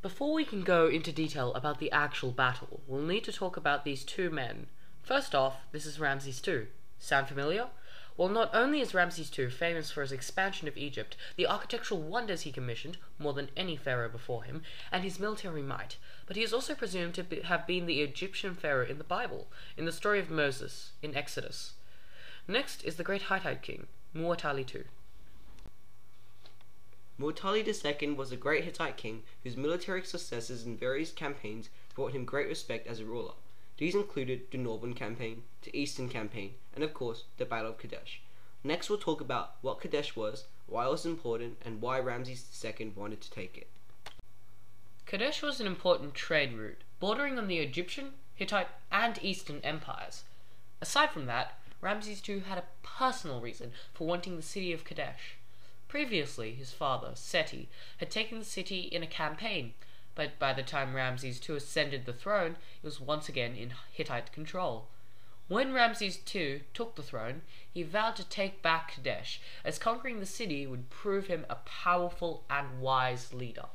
Before we can go into detail about the actual battle, we'll need to talk about these two men. First off, this is Ramses II. Sound familiar? Well, not only is Ramses II famous for his expansion of Egypt, the architectural wonders he commissioned, more than any pharaoh before him, and his military might, but he is also presumed to have been the Egyptian pharaoh in the Bible, in the story of Moses, in Exodus. Next is the great Hittite king, Muwatalli II. Muwatalli II was a great Hittite king whose military successes in various campaigns brought him great respect as a ruler. These included the Northern Campaign, the Eastern Campaign, and of course, the Battle of Kadesh. Next we'll talk about what Kadesh was, why it was important, and why Ramses II wanted to take it. Qadesh was an important trade route, bordering on the Egyptian, Hittite, and Eastern empires. Aside from that, Ramses II had a personal reason for wanting the city of Qadesh. Previously, his father, Seti, had taken the city in a campaign, but by the time Ramses II ascended the throne, it was once again in Hittite control. When Ramses II took the throne, he vowed to take back Qadesh, as conquering the city would prove him a powerful and wise leader.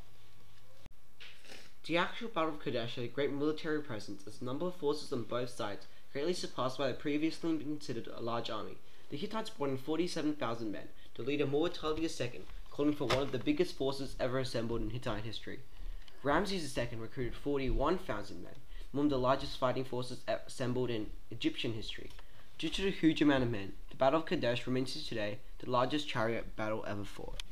The actual Battle of Kadesh had a great military presence, as the number of forces on both sides greatly surpassed by the previously considered a large army. The Hittites brought in 47,000 men, the leader Muwatalli II calling for one of the biggest forces ever assembled in Hittite history. Ramses II recruited 41,000 men, one of the largest fighting forces assembled in Egyptian history. Due to the huge amount of men, the Battle of Kadesh remains to today the largest chariot battle ever fought.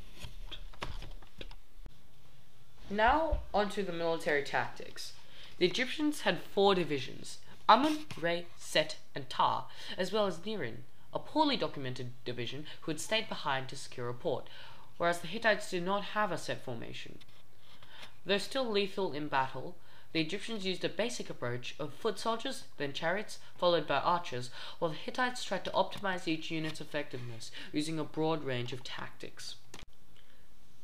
Now onto the military tactics. The Egyptians had 4 divisions, Amun, Re, Set, and Ta, as well as Nirin, a poorly documented division who had stayed behind to secure a port, whereas the Hittites did not have a set formation. Though still lethal in battle, the Egyptians used a basic approach of foot soldiers, then chariots, followed by archers, while the Hittites tried to optimize each unit's effectiveness using a broad range of tactics.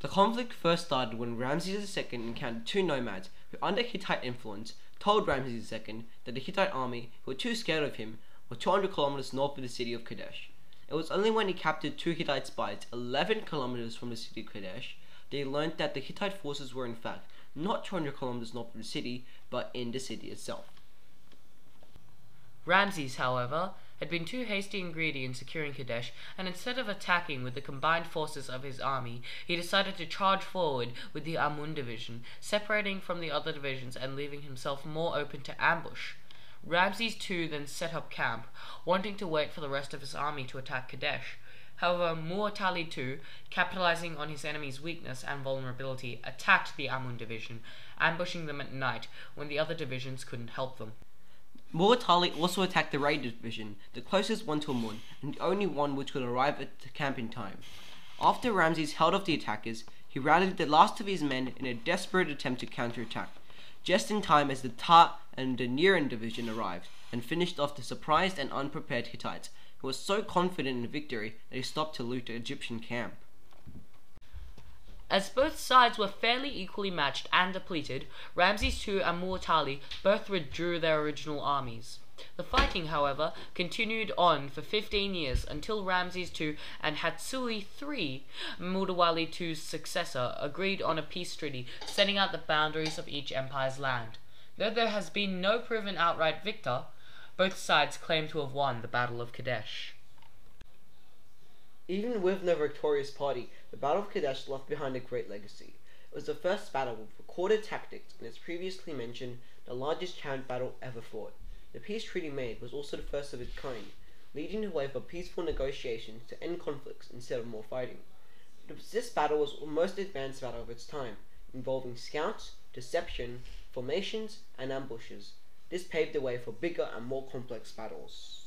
The conflict first started when Ramses II encountered 2 nomads who, under Hittite influence, told Ramses II that the Hittite army, who were too scared of him, were 200 kilometers north of the city of Qadesh. It was only when he captured 2 Hittite spies 11 kilometers from the city of Qadesh that he learned that the Hittite forces were in fact not 200 kilometers north of the city, but in the city itself. Ramses, however, had been too hasty and greedy in securing Qadesh, and instead of attacking with the combined forces of his army, he decided to charge forward with the Amun division, separating from the other divisions and leaving himself more open to ambush. Ramses II then set up camp, wanting to wait for the rest of his army to attack Qadesh. However, Muwatalli II, capitalizing on his enemy's weakness and vulnerability, attacked the Amun division, ambushing them at night when the other divisions couldn't help them. Muwatalli also attacked the Ray division, the closest one to Amun, and the only one which could arrive at the camp in time. After Ramses held off the attackers, he rallied the last of his men in a desperate attempt to counterattack, just in time as the Ta and the Niran division arrived, and finished off the surprised and unprepared Hittites, who were so confident in victory that they stopped to loot the Egyptian camp. As both sides were fairly equally matched and depleted, Ramses II and Muwatalli both withdrew their original armies. The fighting, however, continued on for 15 years until Ramses II and Hatsui III, Muwatalli II's successor, agreed on a peace treaty setting out the boundaries of each empire's land. Though there has been no proven outright victor, both sides claim to have won the Battle of Kadesh. Even with no victorious party, the Battle of Kadesh left behind a great legacy. It was the first battle with recorded tactics, and as previously mentioned, the largest chariot battle ever fought. The peace treaty made was also the first of its kind, leading the way for peaceful negotiations to end conflicts instead of more fighting. This battle was the most advanced battle of its time, involving scouts, deception, formations, and ambushes. This paved the way for bigger and more complex battles.